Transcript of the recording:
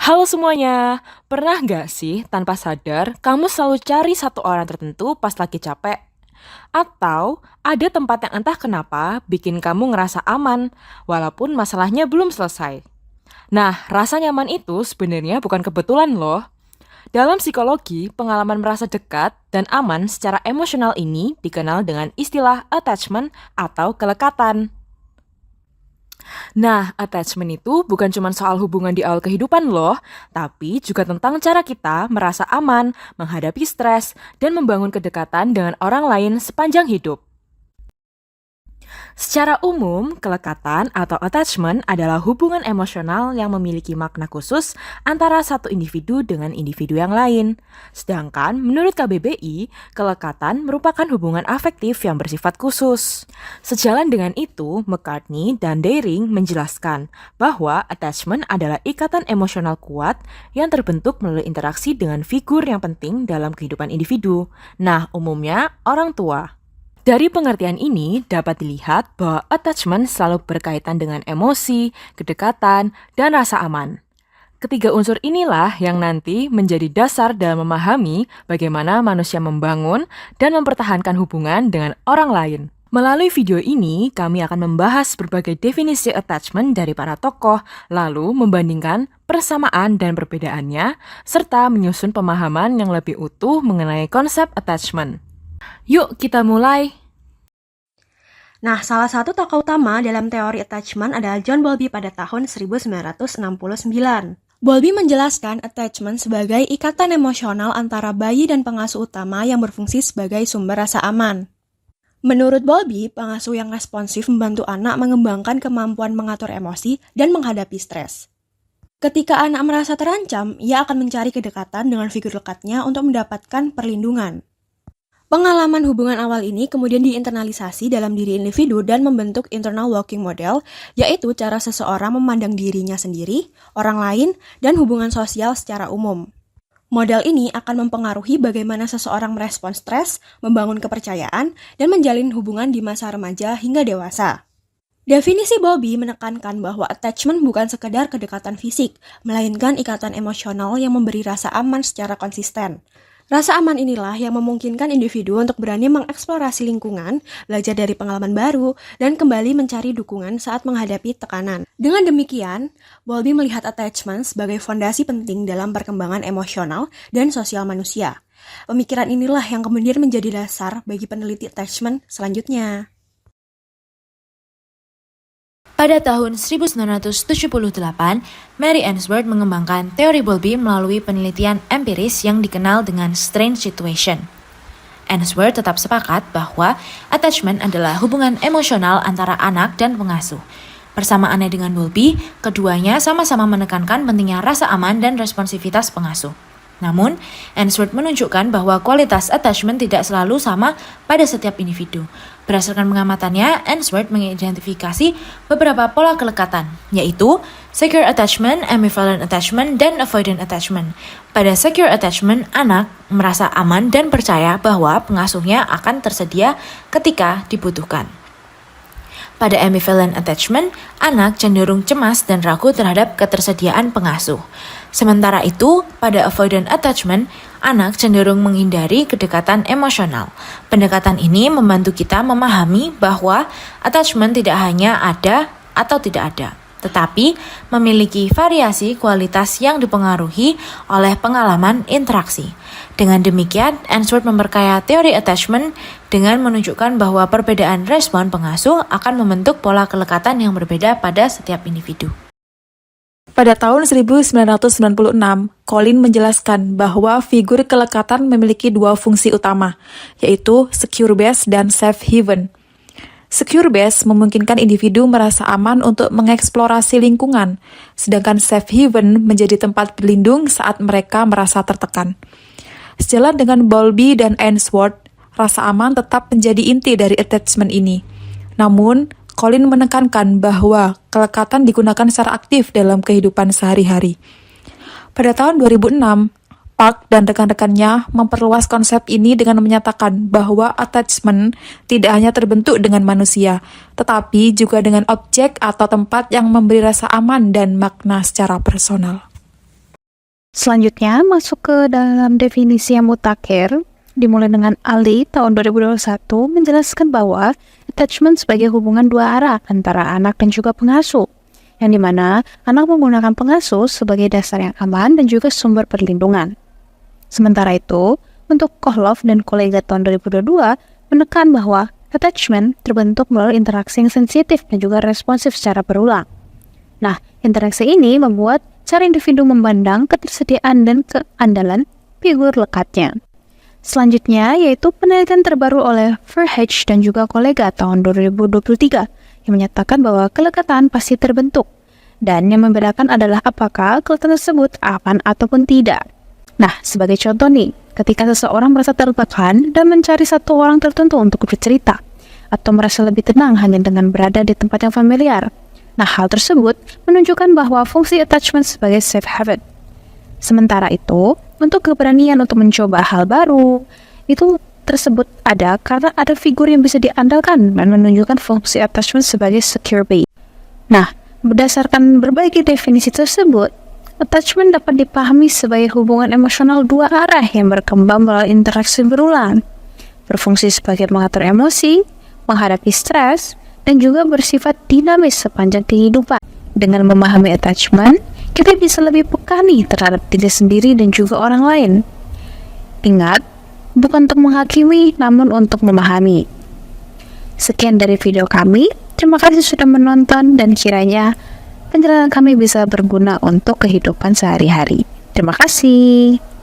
Halo semuanya, pernah nggak sih tanpa sadar kamu selalu cari satu orang tertentu pas lagi capek? Atau ada tempat yang entah kenapa bikin kamu ngerasa aman, walaupun masalahnya belum selesai? Nah, rasa nyaman itu sebenarnya bukan kebetulan loh. Dalam psikologi, pengalaman merasa dekat dan aman secara emosional ini dikenal dengan istilah attachment atau kelekatan. Nah, attachment itu bukan cuma soal hubungan di awal kehidupan loh, tapi juga tentang cara kita merasa aman, menghadapi stres, dan membangun kedekatan dengan orang lain sepanjang hidup. Secara umum, kelekatan atau attachment adalah hubungan emosional yang memiliki makna khusus antara satu individu dengan individu yang lain. Sedangkan menurut KBBI, kelekatan merupakan hubungan afektif yang bersifat khusus. Sejalan dengan itu, McCartney dan Daring menjelaskan bahwa attachment adalah ikatan emosional kuat yang terbentuk melalui interaksi dengan figur yang penting dalam kehidupan individu. Nah, umumnya orang tua. Dari pengertian ini dapat dilihat bahwa attachment selalu berkaitan dengan emosi, kedekatan, dan rasa aman. Ketiga unsur inilah yang nanti menjadi dasar dalam memahami bagaimana manusia membangun dan mempertahankan hubungan dengan orang lain. Melalui video ini, kami akan membahas berbagai definisi attachment dari para tokoh, lalu membandingkan persamaan dan perbedaannya, serta menyusun pemahaman yang lebih utuh mengenai konsep attachment. Yuk kita mulai. Nah, salah satu tokoh utama dalam teori attachment adalah John Bowlby pada tahun 1969. Bowlby menjelaskan attachment sebagai ikatan emosional antara bayi dan pengasuh utama yang berfungsi sebagai sumber rasa aman. Menurut Bowlby, pengasuh yang responsif membantu anak mengembangkan kemampuan mengatur emosi dan menghadapi stres. Ketika anak merasa terancam, ia akan mencari kedekatan dengan figur lekatnya untuk mendapatkan perlindungan. Pengalaman hubungan awal ini kemudian diinternalisasi dalam diri individu dan membentuk internal working model, yaitu cara seseorang memandang dirinya sendiri, orang lain, dan hubungan sosial secara umum. Model ini akan mempengaruhi bagaimana seseorang merespons stres, membangun kepercayaan, dan menjalin hubungan di masa remaja hingga dewasa. Definisi Bowlby menekankan bahwa attachment bukan sekedar kedekatan fisik, melainkan ikatan emosional yang memberi rasa aman secara konsisten. Rasa aman inilah yang memungkinkan individu untuk berani mengeksplorasi lingkungan, belajar dari pengalaman baru, dan kembali mencari dukungan saat menghadapi tekanan. Dengan demikian, Bowlby melihat attachment sebagai fondasi penting dalam perkembangan emosional dan sosial manusia. Pemikiran inilah yang kemudian menjadi dasar bagi peneliti attachment selanjutnya. Pada tahun 1978, Mary Ainsworth mengembangkan teori Bowlby melalui penelitian empiris yang dikenal dengan strange situation. Ainsworth tetap sepakat bahwa attachment adalah hubungan emosional antara anak dan pengasuh. Persamaannya dengan Bowlby, keduanya sama-sama menekankan pentingnya rasa aman dan responsivitas pengasuh. Namun, Ainsworth menunjukkan bahwa kualitas attachment tidak selalu sama pada setiap individu. Berdasarkan pengamatannya, Ainsworth mengidentifikasi beberapa pola kelekatan, yaitu secure attachment, ambivalent attachment, dan avoidant attachment. Pada secure attachment, anak merasa aman dan percaya bahwa pengasuhnya akan tersedia ketika dibutuhkan. Pada ambivalent attachment, anak cenderung cemas dan ragu terhadap ketersediaan pengasuh. Sementara itu, pada avoidant attachment, anak cenderung menghindari kedekatan emosional. Pendekatan ini membantu kita memahami bahwa attachment tidak hanya ada atau tidak ada, tetapi memiliki variasi kualitas yang dipengaruhi oleh pengalaman interaksi. Dengan demikian, Ainsworth memperkaya teori attachment dengan menunjukkan bahwa perbedaan respon pengasuh akan membentuk pola kelekatan yang berbeda pada setiap individu. Pada tahun 1996, Colin menjelaskan bahwa figur kelekatan memiliki dua fungsi utama, yaitu secure base dan safe haven. Secure base memungkinkan individu merasa aman untuk mengeksplorasi lingkungan, sedangkan safe haven menjadi tempat berlindung saat mereka merasa tertekan. Sejalan dengan Bowlby dan Ainsworth, rasa aman tetap menjadi inti dari attachment ini. Namun, Colin menekankan bahwa kelekatan digunakan secara aktif dalam kehidupan sehari-hari. Pada tahun 2006, Park dan rekan-rekannya memperluas konsep ini dengan menyatakan bahwa attachment tidak hanya terbentuk dengan manusia, tetapi juga dengan objek atau tempat yang memberi rasa aman dan makna secara personal. Selanjutnya, masuk ke dalam definisi yang mutakhir, dimulai dengan Ali tahun 2021 menjelaskan bahwa attachment sebagai hubungan dua arah antara anak dan juga pengasuh, yang dimana anak menggunakan pengasuh sebagai dasar yang aman dan juga sumber perlindungan. Sementara itu, untuk Kohlhoff dan kolega tahun 2022 menekan bahwa attachment terbentuk melalui interaksi yang sensitif dan juga responsif secara berulang. Nah, interaksi ini membuat cara individu memandang ketersediaan dan keandalan figur lekatnya. Selanjutnya yaitu penelitian terbaru oleh Verhage dan juga kolega tahun 2023 yang menyatakan bahwa kelekatan pasti terbentuk dan yang membedakan adalah apakah kelekatan tersebut aman ataupun tidak. Nah, sebagai contoh nih, ketika seseorang merasa tertekan dan mencari satu orang tertentu untuk bercerita atau merasa lebih tenang hanya dengan berada di tempat yang familiar. Nah, hal tersebut menunjukkan bahwa fungsi attachment sebagai safe haven. Sementara itu, untuk keberanian untuk mencoba hal baru, itu tersebut ada karena ada figur yang bisa diandalkan dan menunjukkan fungsi attachment sebagai secure base. Nah, berdasarkan berbagai definisi tersebut, attachment dapat dipahami sebagai hubungan emosional dua arah yang berkembang melalui interaksi berulang, berfungsi sebagai mengatur emosi, menghadapi stres, dan juga bersifat dinamis sepanjang kehidupan. Dengan memahami attachment, kita bisa lebih peka nih terhadap diri sendiri dan juga orang lain. Ingat, bukan untuk menghakimi, namun untuk memahami. Sekian dari video kami. Terima kasih sudah menonton dan kiranya penjelasan kami bisa berguna untuk kehidupan sehari-hari. Terima kasih.